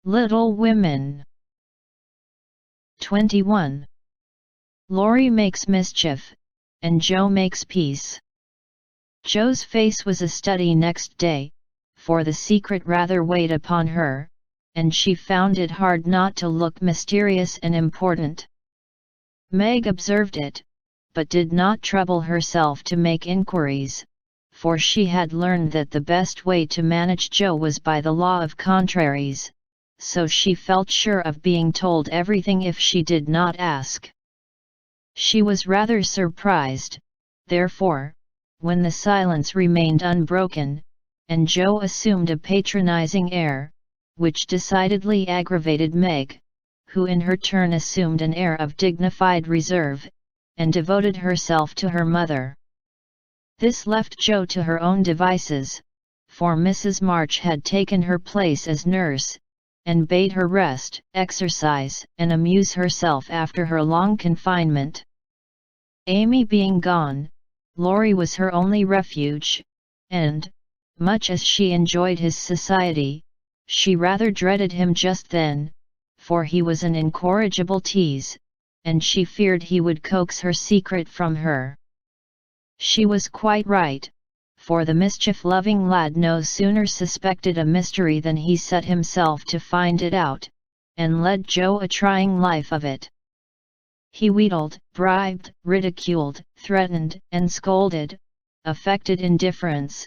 Little Women. 21. Laurie makes mischief, and Joe makes peace. Joe's face was a study next day, for the secret rather weighed upon her, and she found it hard not to look mysterious and important. Meg observed it, but did not trouble herself to make inquiries, for she had learned that the best way to manage Joe was by the law of contraries, so she felt sure of being told everything if she did not ask. She was rather surprised, therefore, when the silence remained unbroken, and Joe assumed a patronizing air, which decidedly aggravated Meg, who in her turn assumed an air of dignified reserve, and devoted herself to her mother. This left Joe to her own devices, for Mrs. March had taken her place as nurse, and bade her rest, exercise, and amuse herself after her long confinement. Amy being gone, Laurie was her only refuge, and, much as she enjoyed his society, she rather dreaded him just then, for he was an incorrigible tease, and she feared he would coax her secret from her. She was quite right, for the mischief-loving lad no sooner suspected a mystery than he set himself to find it out, and led Joe a trying life of it. He wheedled, bribed, ridiculed, threatened, and scolded, affected indifference,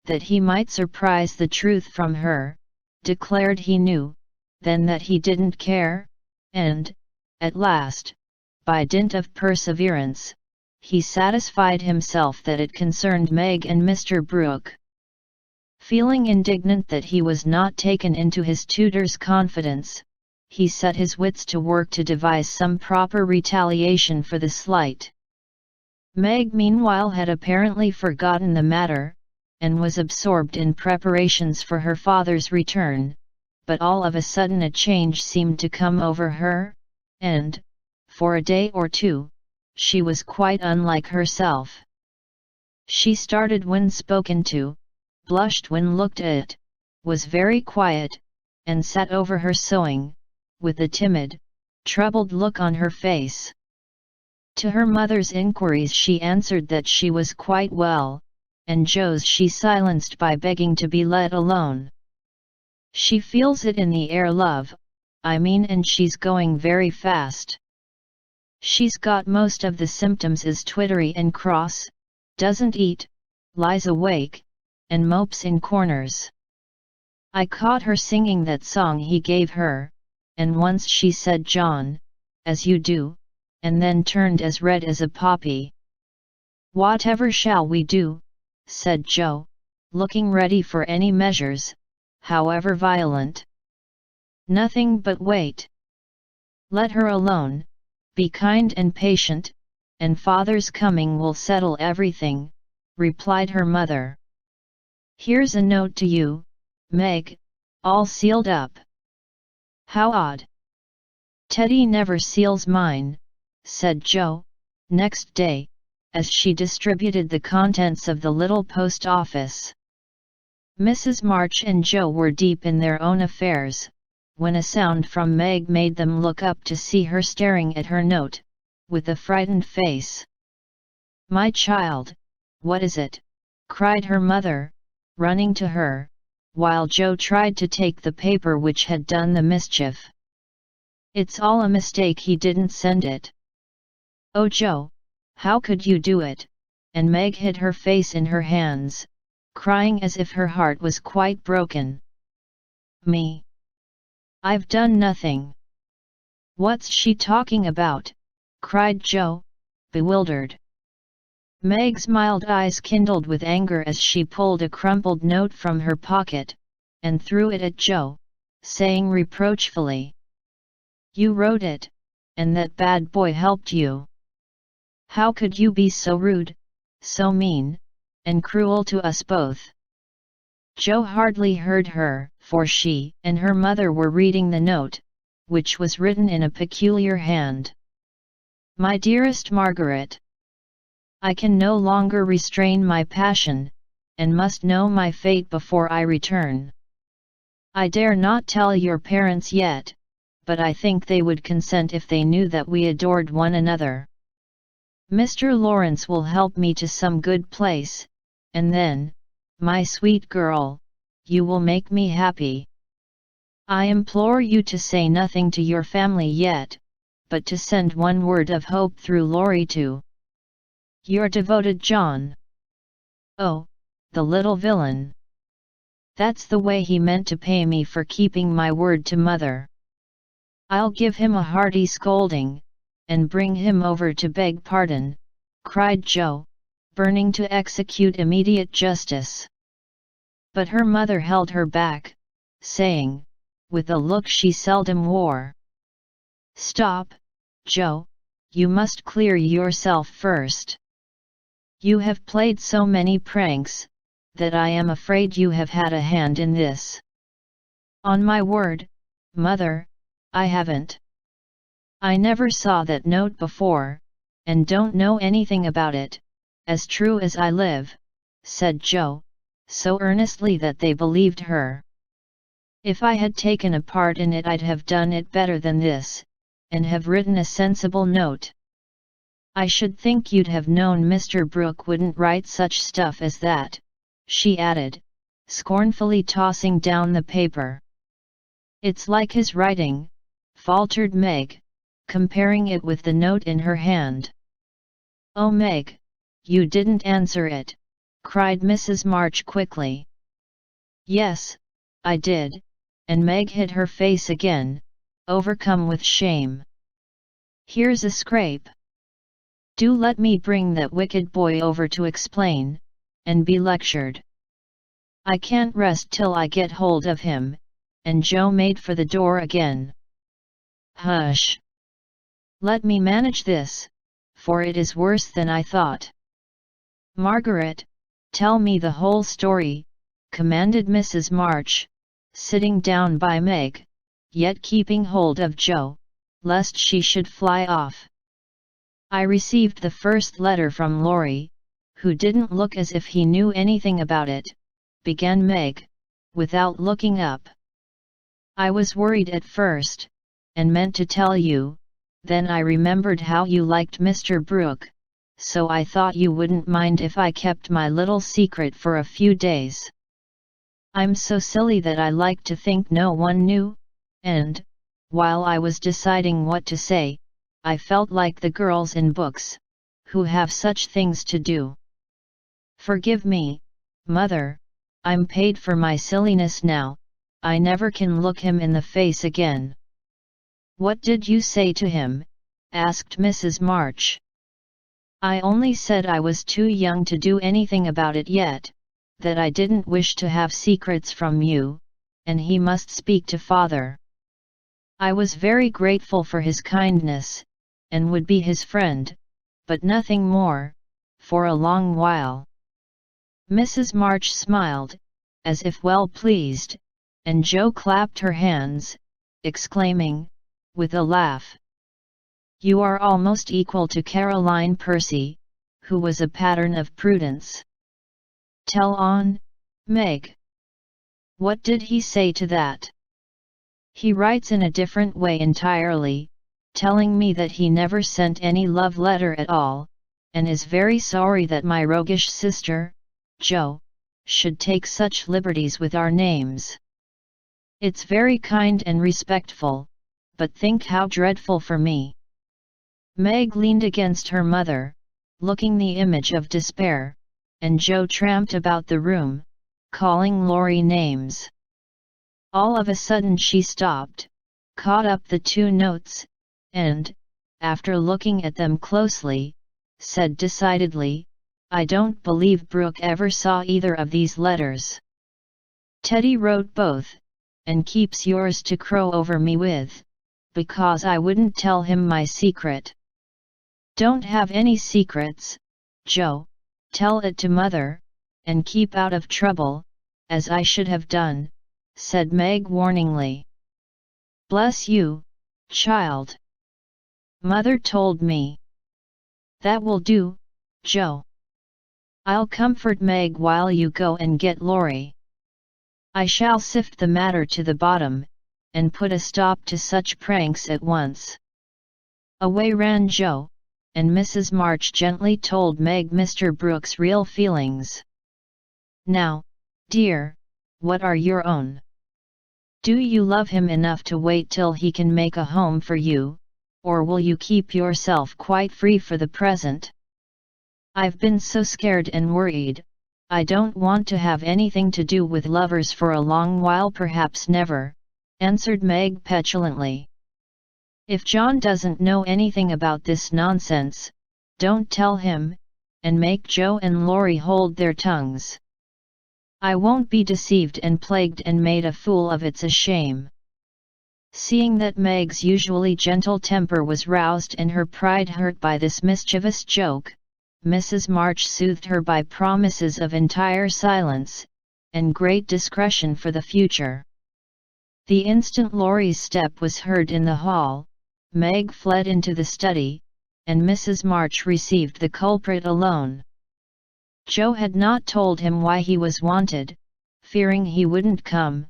that he might surprise the truth from her, declared he knew, then that he didn't care, and, at last, by dint of perseverance, he satisfied himself that it concerned Meg and Mr. Brooke. Feeling indignant that he was not taken into his tutor's confidence, he set his wits to work to devise some proper retaliation for the slight. Meg meanwhile had apparently forgotten the matter, and was absorbed in preparations for her father's return, but all of a sudden a change seemed to come over her, and, for a day or two, she was quite unlike herself. She started when spoken to, blushed when looked at, was very quiet, and sat over her sewing, with a timid, troubled look on her face. To her mother's inquiries she answered that she was quite well, and Joe's she silenced by begging to be let alone. She feels it in the air, love, I mean, and she's going very fast. She's got most of the symptoms, is twittery and cross, doesn't eat, lies awake, and mopes in corners. I caught her singing that song he gave her, and once she said, John, as you do, and then turned as red as a poppy. Whatever shall we do? Said Joe, looking ready for any measures, however violent. Nothing but wait. Let her alone, be kind and patient, and father's coming will settle everything, replied her mother. Here's a note to you, Meg, all sealed up. How odd. Teddy never seals mine, said Joe, next day, as she distributed the contents of the little post office. Mrs. March and Joe were deep in their own affairs, when a sound from Meg made them look up to see her staring at her note, with a frightened face. My child, what is it? Cried her mother, running to her, while Joe tried to take the paper which had done the mischief. It's all a mistake, he didn't send it. Oh Joe, how could you do it? And Meg hid her face in her hands, crying as if her heart was quite broken. Me? I've done nothing. What's she talking about? Cried Joe, bewildered. Meg's mild eyes kindled with anger as she pulled a crumpled note from her pocket, and threw it at Joe, saying reproachfully, You wrote it, and that bad boy helped you. How could you be so rude, so mean, and cruel to us both? Joe hardly heard her, for she and her mother were reading the note, which was written in a peculiar hand. My dearest Margaret, I can no longer restrain my passion, and must know my fate before I return. I dare not tell your parents yet, but I think they would consent if they knew that we adored one another. Mr. Lawrence will help me to some good place, and then, my sweet girl, you will make me happy. I implore you to say nothing to your family yet, but to send one word of hope through Laurie to your devoted John. Oh, the little villain. That's the way he meant to pay me for keeping my word to mother. I'll give him a hearty scolding, and bring him over to beg pardon, cried Jo, burning to execute immediate justice. But her mother held her back, saying, with a look she seldom wore, "Stop, Jo, you must clear yourself first. You have played so many pranks, that I am afraid you have had a hand in this." "On my word, mother, I haven't. I never saw that note before, and don't know anything about it, as true as I live," said Jo, so earnestly that they believed her. "If I had taken a part in it I'd have done it better than this, and have written a sensible note. I should think you'd have known Mr. Brooke wouldn't write such stuff as that," she added, scornfully tossing down the paper. "It's like his writing," faltered Meg, comparing it with the note in her hand. "Oh Meg, you didn't answer it," cried Mrs. March quickly. "Yes, I did," and Meg hid her face again, overcome with shame. "Here's a scrape. Do let me bring that wicked boy over to explain, and be lectured. I can't rest till I get hold of him," and Jo made for the door again. "Hush! Let me manage this, for it is worse than I thought." "Margaret, tell me the whole story," commanded Mrs. March, sitting down by Meg, yet keeping hold of Jo, lest she should fly off. "I received the first letter from Laurie, who didn't look as if he knew anything about it," began Meg, without looking up. "I was worried at first, and meant to tell you, then I remembered how you liked Mr. Brooke, so I thought you wouldn't mind if I kept my little secret for a few days. I'm so silly that I like to think no one knew, and, while I was deciding what to say, I felt like the girls in books, who have such things to do. Forgive me, Mother, I'm paid for my silliness now, I never can look him in the face again." "What did you say to him?" asked Mrs. March. "I only said I was too young to do anything about it yet, that I didn't wish to have secrets from you, and he must speak to Father. I was very grateful for his kindness, and would be his friend, but nothing more, for a long while." Mrs. March smiled, as if well pleased, and Jo clapped her hands, exclaiming, with a laugh, "You are almost equal to Caroline Percy, who was a pattern of prudence. Tell on, Meg. What did he say to that?" "He writes in a different way entirely, telling me that he never sent any love letter at all, and is very sorry that my roguish sister, Jo, should take such liberties with our names. It's very kind and respectful, but think how dreadful for me." Meg leaned against her mother, looking the image of despair, and Jo tramped about the room, calling Laurie names. All of a sudden she stopped, caught up the two notes, and, after looking at them closely, said decidedly, "I don't believe Brooke ever saw either of these letters. Teddy wrote both, and keeps yours to crow over me with, because I wouldn't tell him my secret." "Don't have any secrets, Jo, tell it to Mother, and keep out of trouble, as I should have done," said Meg warningly. "Bless you, child. Mother told me." "That will do, Jo. I'll comfort Meg while you go and get Laurie." I shall sift the matter to the bottom, and put a stop to such pranks at once." Away ran Joe, and Mrs. March gently told Meg Mr. Brooks' real feelings. "Now, dear, what are your own? Do you love him enough to wait till he can make a home for you, or will you keep yourself quite free for the present? I've been so scared and worried. I don't want to have anything to do with lovers for a long while, perhaps never," answered Meg petulantly. "If John doesn't know anything about this nonsense, don't tell him, and make Joe and Laurie hold their tongues. I won't be deceived and plagued and made a fool of. It's a shame." Seeing that Meg's usually gentle temper was roused and her pride hurt by this mischievous joke, Mrs. March soothed her by promises of entire silence, and great discretion for the future. The instant Laurie's step was heard in the hall, Meg fled into the study, and Mrs. March received the culprit alone. Joe had not told him why he was wanted, fearing he wouldn't come,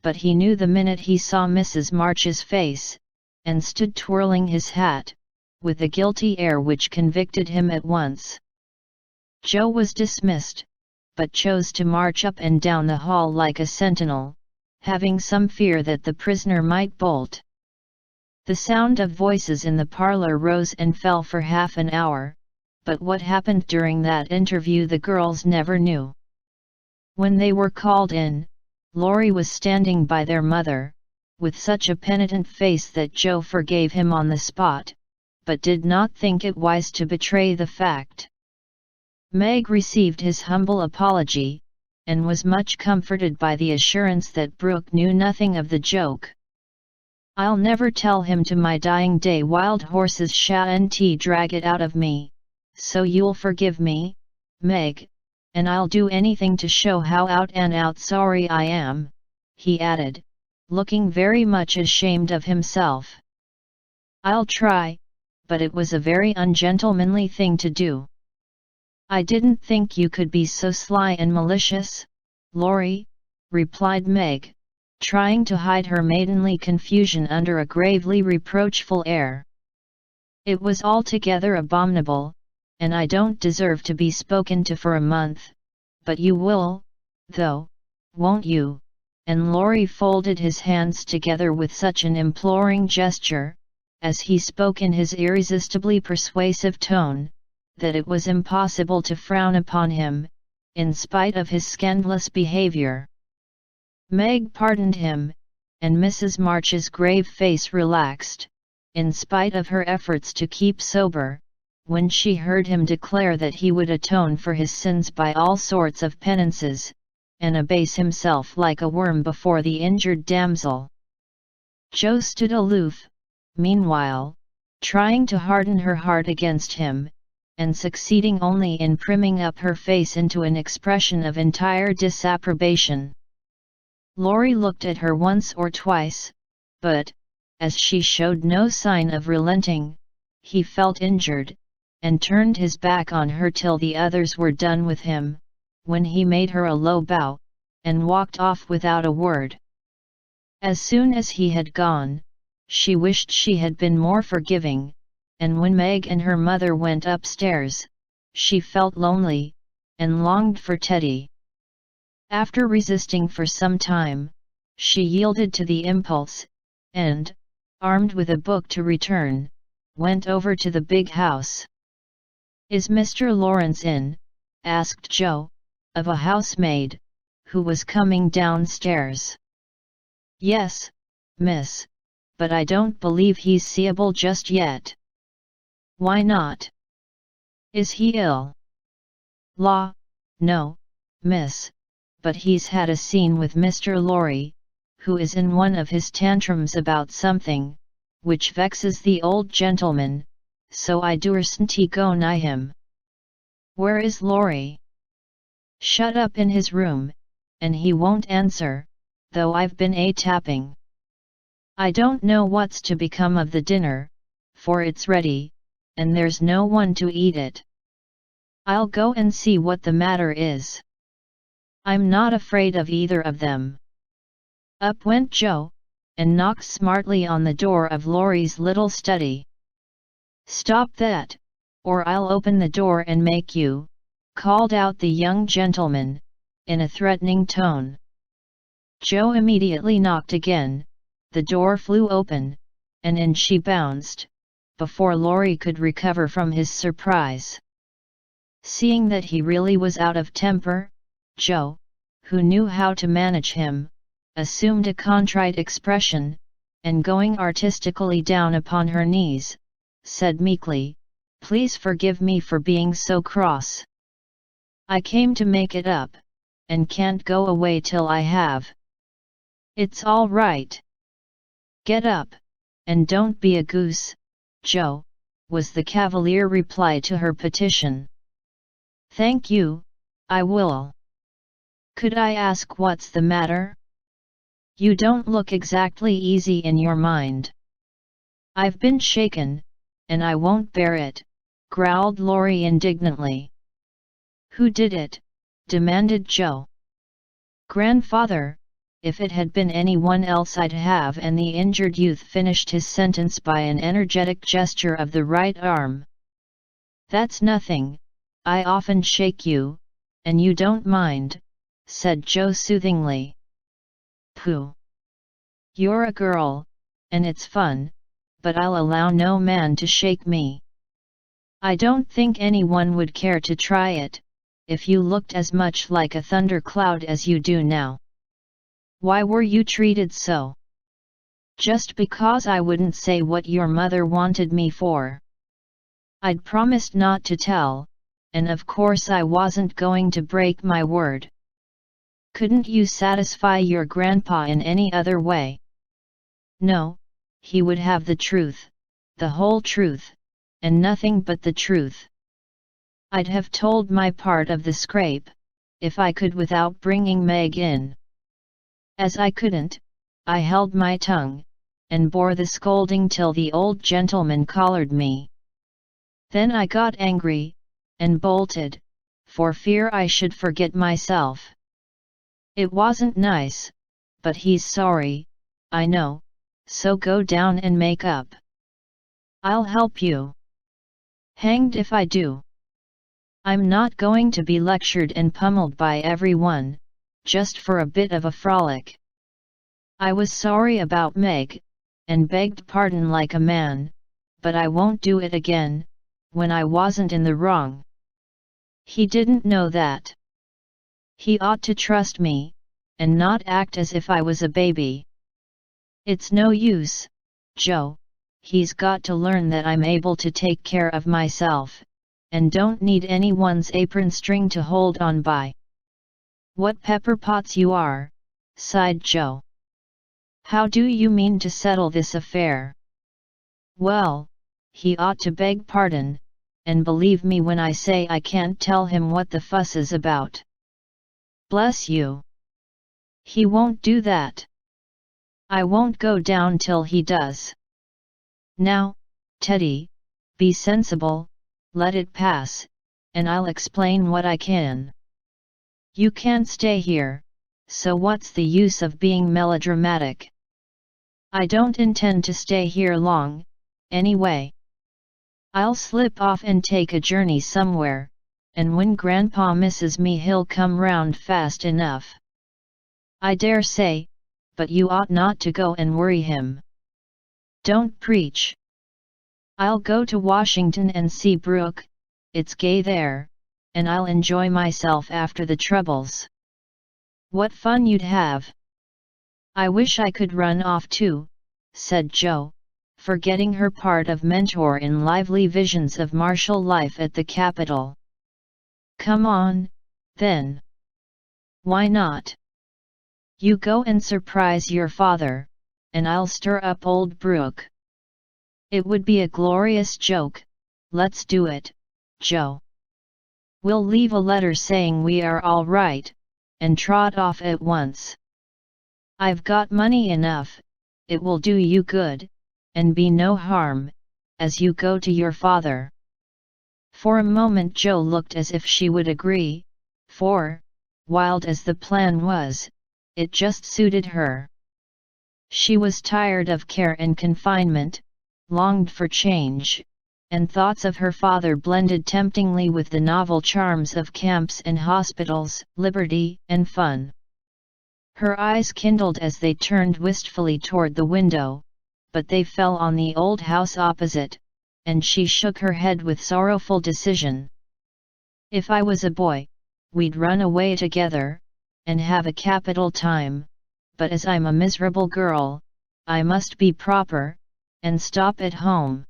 but he knew the minute he saw Mrs. March's face, and stood twirling his hat, with a guilty air which convicted him at once. Joe was dismissed, but chose to march up and down the hall like a sentinel, having some fear that the prisoner might bolt. The sound of voices in the parlor rose and fell for half an hour, but what happened during that interview the girls never knew. When they were called in, Laurie was standing by their mother, with such a penitent face that Joe forgave him on the spot, but did not think it wise to betray the fact. Meg received his humble apology, and was much comforted by the assurance that Brooke knew nothing of the joke. "I'll never tell him to my dying day. Wild horses shan't drag it out of me, so you'll forgive me, Meg, and I'll do anything to show how out and out sorry I am," he added, looking very much ashamed of himself. "I'll try, but it was a very ungentlemanly thing to do." "I didn't think you could be so sly and malicious, Laurie," replied Meg, trying to hide her maidenly confusion under a gravely reproachful air. "It was altogether abominable, and I don't deserve to be spoken to for a month, but you will, though, won't you?" And Laurie folded his hands together with such an imploring gesture, as he spoke in his irresistibly persuasive tone, that it was impossible to frown upon him, in spite of his scandalous behavior. Meg pardoned him, and Mrs. March's grave face relaxed, in spite of her efforts to keep sober, when she heard him declare that he would atone for his sins by all sorts of penances, and abase himself like a worm before the injured damsel. Joe stood aloof, meanwhile, trying to harden her heart against him, and succeeding only in primming up her face into an expression of entire disapprobation. Laurie looked at her once or twice, but, as she showed no sign of relenting, he felt injured, and turned his back on her till the others were done with him, when he made her a low bow, and walked off without a word. As soon as he had gone, she wished she had been more forgiving, and when Meg and her mother went upstairs, she felt lonely, and longed for Teddy. After resisting for some time, she yielded to the impulse, and, armed with a book to return, went over to the big house. "Is Mr. Lawrence in?" asked Joe, of a housemaid, who was coming downstairs. "Yes, miss, but I don't believe he's seeable just yet." "Why not? Is he ill?" "La, no, miss, but he's had a scene with Mr. Laurie, who is in one of his tantrums about something, which vexes the old gentleman, so I dursn't go nigh him." "Where is Laurie?" "Shut up in his room, and he won't answer, though I've been tapping. I don't know what's to become of the dinner, for it's ready, and there's no one to eat it. I'll go and see what the matter is." "I'm not afraid of either of them," Up went Joe, and knocked smartly on the door of Laurie's little study. "Stop that, or I'll open the door and make you," called out the young gentleman, in a threatening tone. Joe immediately knocked again, the door flew open, and in she bounced, before Laurie could recover from his surprise. Seeing that he really was out of temper, Joe, who knew how to manage him, assumed a contrite expression, and going artistically down upon her knees, said meekly, "Please forgive me for being so cross. I came to make it up, and can't go away till I have." "It's all right. Get up, and don't be a goose, Joe," was the cavalier reply to her petition. "Thank you, I will. Could I ask what's the matter? You don't look exactly easy in your mind." "I've been shaken, and I won't bear it," growled Laurie indignantly. "Who did it?" demanded Joe. "Grandfather, if it had been anyone else I'd have," and the injured youth finished his sentence by an energetic gesture of the right arm. "That's nothing, I often shake you, and you don't mind," said Joe soothingly. "Pooh! You're a girl, and it's fun, but I'll allow no man to shake me. I don't think anyone would care to try it, if you looked as much like a thundercloud as you do now." "Why were you treated so?" "Just because I wouldn't say what your mother wanted me for. I'd promised not to tell, and of course I wasn't going to break my word." "Couldn't you satisfy your grandpa in any other way?" "No, he would have the truth, the whole truth, and nothing but the truth. I'd have told my part of the scrape, if I could without bringing Meg in. As I couldn't, I held my tongue, and bore the scolding till the old gentleman collared me. Then I got angry, and bolted, for fear I should forget myself. It wasn't nice, but he's sorry, I know, so go down and make up." "I'll help you." "Hanged if I do. I'm not going to be lectured and pummeled by everyone, just for a bit of a frolic. I was sorry about Meg, and begged pardon like a man, but I won't do it again, when I wasn't in the wrong." "He didn't know that. He ought to trust me, and not act as if I was a baby." "It's no use, Joe, he's got to learn that I'm able to take care of myself, and don't need anyone's apron string to hold on by." "What pepper pots you are," sighed Joe. "How do you mean to settle this affair?" "Well, he ought to beg pardon, and believe me when I say I can't tell him what the fuss is about." "Bless you! He won't do that. I won't go down till he does. Now, Teddy, be sensible, let it pass, and I'll explain what I can. You can't stay here, so what's the use of being melodramatic?" "I don't intend to stay here long, anyway. I'll slip off and take a journey somewhere, and when Grandpa misses me he'll come round fast enough." "I dare say, but you ought not to go and worry him." "Don't preach. I'll go to Washington and see Brooke, it's gay there, and I'll enjoy myself after the troubles." "What fun you'd have!" "I wish I could run off too," said Joe, forgetting her part of mentor in lively visions of martial life at the capital. "Come on, then. Why not? You go and surprise your father, and I'll stir up old Brooke. It would be a glorious joke. Let's do it, Joe. We'll leave a letter saying we are all right, and trot off at once. I've got money enough, it will do you good, and be no harm, as you go to your father." For a moment Joe looked as if she would agree, for, wild as the plan was, it just suited her. She was tired of care and confinement, longed for change, and thoughts of her father blended temptingly with the novel charms of camps and hospitals, liberty and fun. Her eyes kindled as they turned wistfully toward the window, but they fell on the old house opposite, and she shook her head with sorrowful decision. If I was a boy, we'd run away together, and have a capital time, but as I'm a miserable girl, I must be proper, and stop at home.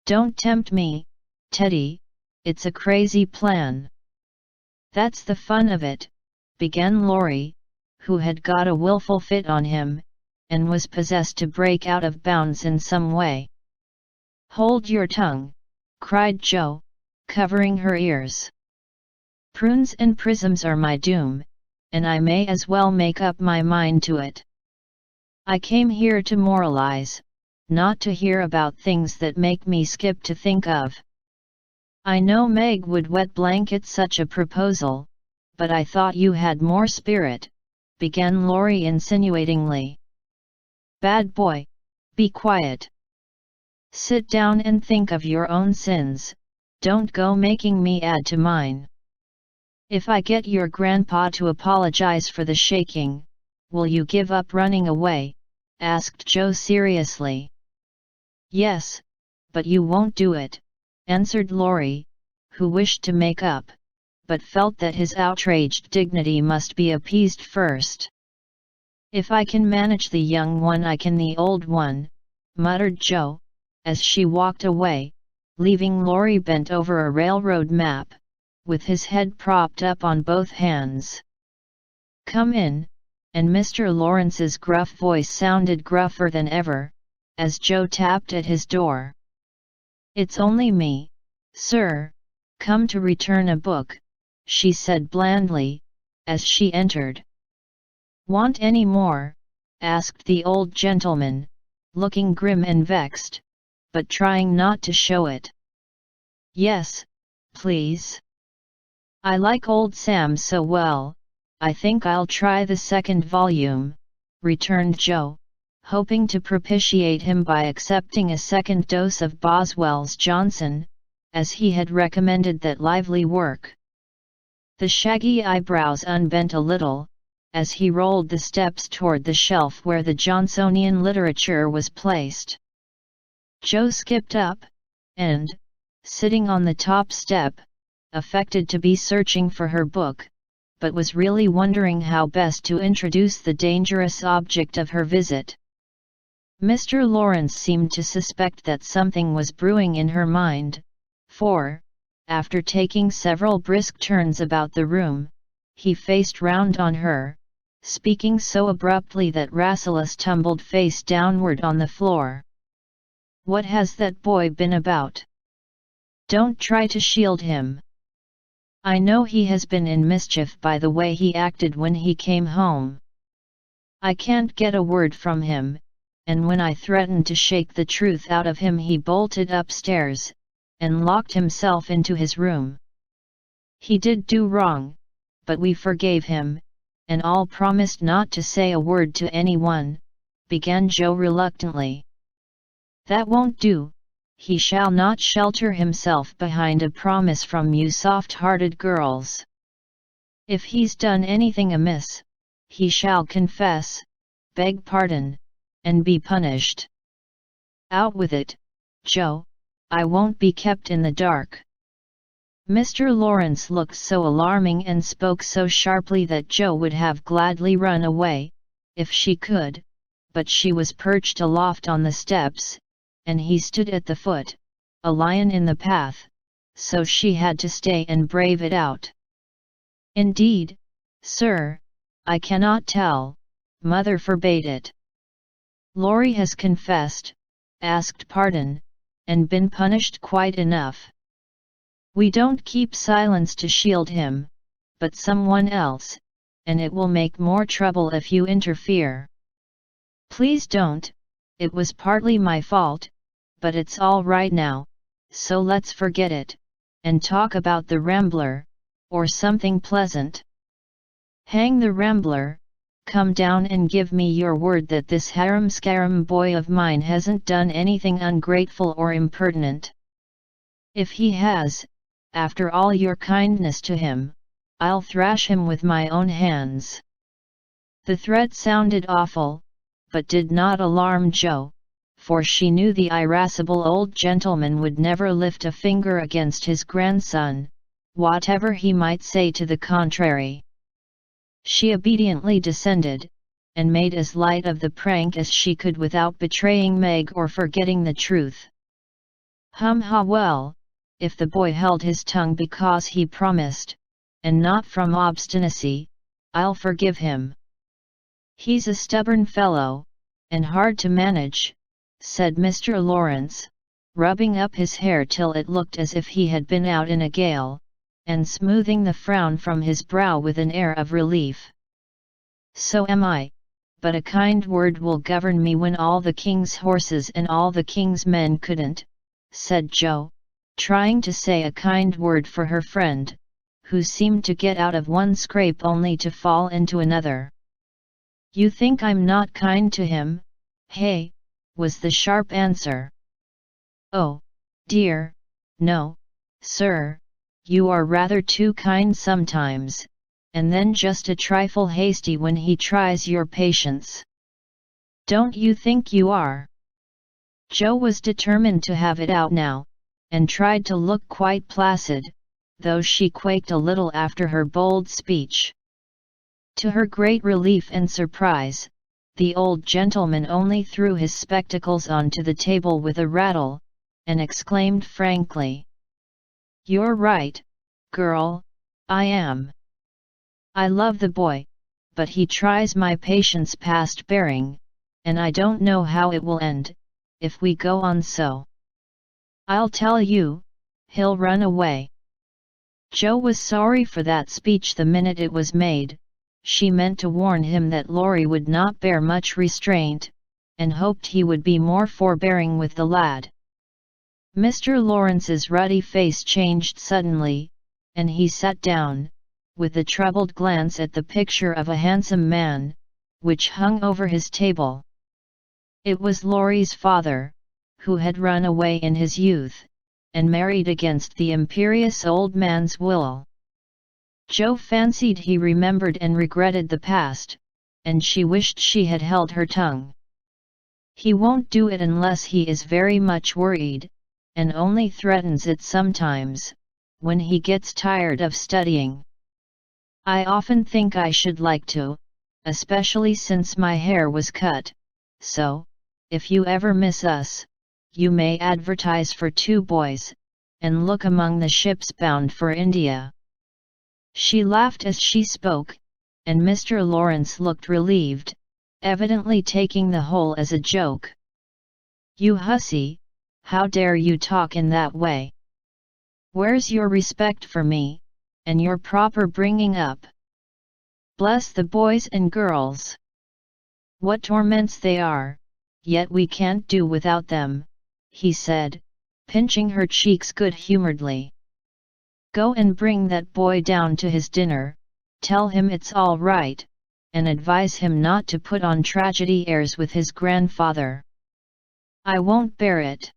Don't tempt me, Teddy, it's a crazy plan. That's the fun of it, began Laurie, who had got a willful fit on him, and was possessed to break out of bounds in some way. Hold your tongue, cried Joe, covering her ears. Prunes and prisms are my doom, and I may as well make up my mind to it. I came here to moralize, not to hear about things that make me skip to think of. I know Meg would wet blanket such a proposal, but I thought you had more spirit, began Laurie insinuatingly. Bad boy, be quiet. Sit down and think of your own sins, don't go making me add to mine. If I get your grandpa to apologize for the shaking, will you give up running away? Asked Joe seriously. Yes, but you won't do it, answered Laurie, who wished to make up, but felt that his outraged dignity must be appeased first. If I can manage the young one I can the old one, muttered Joe, as she walked away, leaving Laurie bent over a railroad map, with his head propped up on both hands. Come in, and Mr. Lawrence's gruff voice sounded gruffer than ever, as Joe tapped at his door. It's only me, sir, come to return a book, she said blandly, as she entered. Want any more? Asked the old gentleman, looking grim and vexed, but trying not to show it. Yes, please. I like old Sam so well, I think I'll try the second volume, returned Joe, hoping to propitiate him by accepting a second dose of Boswell's Johnson, as he had recommended that lively work. The shaggy eyebrows unbent a little, as he rolled the steps toward the shelf where the Johnsonian literature was placed. Joe skipped up, and, sitting on the top step, affected to be searching for her book, but was really wondering how best to introduce the dangerous object of her visit. Mr. Lawrence seemed to suspect that something was brewing in her mind, for, after taking several brisk turns about the room, he faced round on her, speaking so abruptly that Rasselas tumbled face downward on the floor. What has that boy been about? Don't try to shield him. I know he has been in mischief by the way he acted when he came home. I can't get a word from him, and when I threatened to shake the truth out of him he bolted upstairs, and locked himself into his room. He did do wrong, but we forgave him, and all promised not to say a word to anyone, began Joe reluctantly. That won't do. He shall not shelter himself behind a promise from you soft-hearted girls. If he's done anything amiss, he shall confess, beg pardon, and be punished. Out with it, Joe, I won't be kept in the dark. Mr. Lawrence looked so alarming and spoke so sharply that Joe would have gladly run away, if she could, but she was perched aloft on the steps, and he stood at the foot, a lion in the path, so she had to stay and brave it out. Indeed, sir, I cannot tell, mother forbade it. Laurie has confessed, asked pardon, and been punished quite enough. We don't keep silence to shield him, but someone else, and it will make more trouble if you interfere. Please don't. It was partly my fault, but it's all right now, so let's forget it, and talk about the Rambler, or something pleasant. Hang the Rambler, come down and give me your word that this harum-scarum boy of mine hasn't done anything ungrateful or impertinent. If he has, after all your kindness to him, I'll thrash him with my own hands." The threat sounded awful, but did not alarm Jo, for she knew the irascible old gentleman would never lift a finger against his grandson, whatever he might say to the contrary. She obediently descended, and made as light of the prank as she could without betraying Meg or forgetting the truth. Well, if the boy held his tongue because he promised, and not from obstinacy, I'll forgive him. He's a stubborn fellow, and hard to manage, said Mr. Lawrence, rubbing up his hair till it looked as if he had been out in a gale, and smoothing the frown from his brow with an air of relief. "So am I, but a kind word will govern me when all the king's horses and all the king's men couldn't," said Jo, trying to say a kind word for her friend, who seemed to get out of one scrape only to fall into another. "You think I'm not kind to him, hey?" was the sharp answer. "Oh, dear, no, sir. You are rather too kind sometimes, and then just a trifle hasty when he tries your patience." "Don't you think you are?" Jo was determined to have it out now, and tried to look quite placid, though she quaked a little after her bold speech. To her great relief and surprise, the old gentleman only threw his spectacles onto the table with a rattle, and exclaimed frankly, "You're right, girl, I am. I love the boy, but he tries my patience past bearing, and I don't know how it will end, if we go on so. I'll tell you, he'll run away." Jo was sorry for that speech the minute it was made. She meant to warn him that Laurie would not bear much restraint, and hoped he would be more forbearing with the lad. Mr. Lawrence's ruddy face changed suddenly, and he sat down, with a troubled glance at the picture of a handsome man, which hung over his table. It was Laurie's father, who had run away in his youth, and married against the imperious old man's will. Jo fancied he remembered and regretted the past, and she wished she had held her tongue. "He won't do it unless he is very much worried, and only threatens it sometimes, when he gets tired of studying. I often think I should like to, especially since my hair was cut, so, if you ever miss us, you may advertise for 2 boys, and look among the ships bound for India." She laughed as she spoke, and Mr. Lawrence looked relieved, evidently taking the whole as a joke. "You hussy, how dare you talk in that way? Where's your respect for me, and your proper bringing up? Bless the boys and girls! What torments they are, yet we can't do without them," he said, pinching her cheeks good-humoredly. "Go and bring that boy down to his dinner, tell him it's all right, and advise him not to put on tragedy airs with his grandfather. I won't bear it.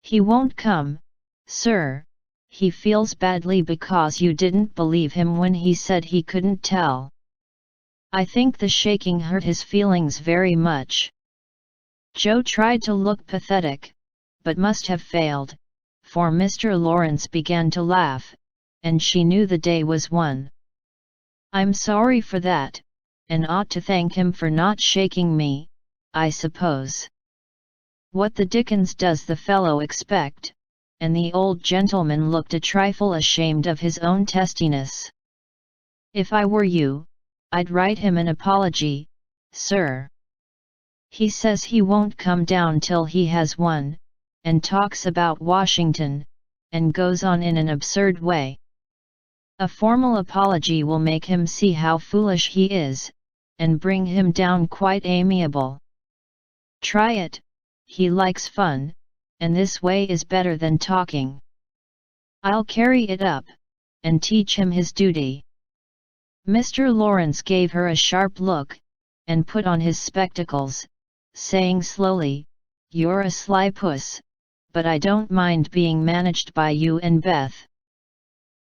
He won't come, sir. He feels badly because you didn't believe him when he said he couldn't tell. I think the shaking hurt his feelings very much." Jo tried to look pathetic, but must have failed, for Mr. Lawrence began to laugh, and she knew the day was won. "I'm sorry for that, and ought to thank him for not shaking me, I suppose. What the dickens does the fellow expect?" And the old gentleman looked a trifle ashamed of his own testiness. "If I were you, I'd write him an apology, sir. He says he won't come down till he has one, and talks about Washington, and goes on in an absurd way. A formal apology will make him see how foolish he is, and bring him down quite amiable. Try it, he likes fun, and this way is better than talking. I'll carry it up, and teach him his duty." Mr. Lawrence gave her a sharp look, and put on his spectacles, saying slowly, "You're a sly puss, but I don't mind being managed by you and Beth.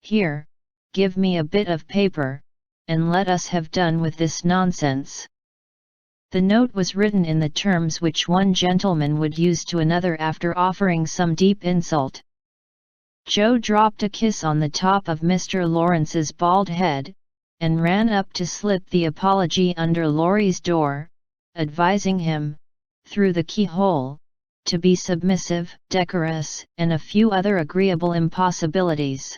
Here, give me a bit of paper, and let us have done with this nonsense." The note was written in the terms which one gentleman would use to another after offering some deep insult. Joe dropped a kiss on the top of Mr. Lawrence's bald head, and ran up to slip the apology under Laurie's door, advising him, through the keyhole, to be submissive, decorous, and a few other agreeable impossibilities.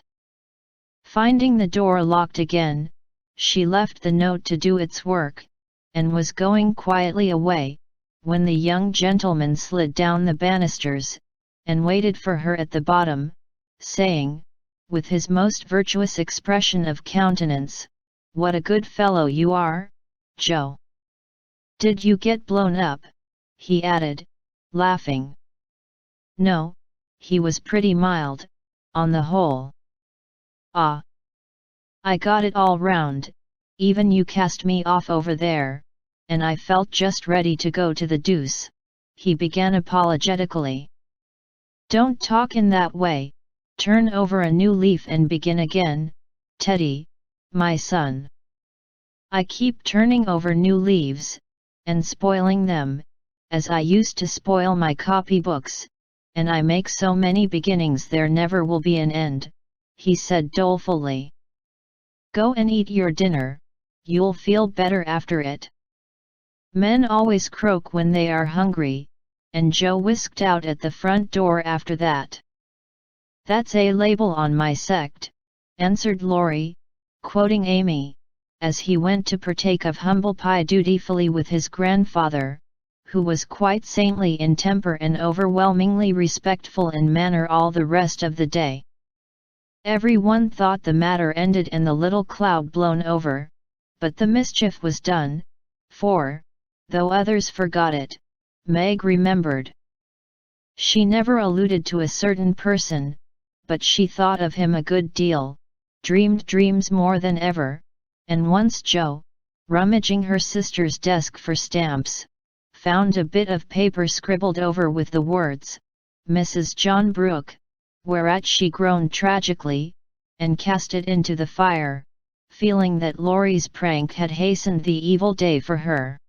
Finding the door locked again, she left the note to do its work, and was going quietly away, when the young gentleman slid down the banisters, and waited for her at the bottom, saying, with his most virtuous expression of countenance, "What a good fellow you are, Joe. Did you get blown up?" he added, laughing. "No, he was pretty mild, on the whole. Ah! I got it all round, even you cast me off over there, and I felt just ready to go to the deuce," he began apologetically. "Don't talk in that way, turn over a new leaf and begin again, Teddy, my son. I keep turning over new leaves, and spoiling them, as I used to spoil my copybooks, and I make so many beginnings there never will be an end," he said dolefully. "Go and eat your dinner, you'll feel better after it." Men always croak when they are hungry, and Joe whisked out at the front door after that. "That's a label on my sect," answered Laurie, quoting Amy, as he went to partake of humble pie dutifully with his grandfather, who was quite saintly in temper and overwhelmingly respectful in manner all the rest of the day. Everyone thought the matter ended and the little cloud blown over, but the mischief was done, for, though others forgot it, Meg remembered. She never alluded to a certain person, but she thought of him a good deal, dreamed dreams more than ever, and once Joe, rummaging her sister's desk for stamps, found a bit of paper scribbled over with the words, "Mrs. John Brooke," whereat she groaned tragically, and cast it into the fire, feeling that Laurie's prank had hastened the evil day for her.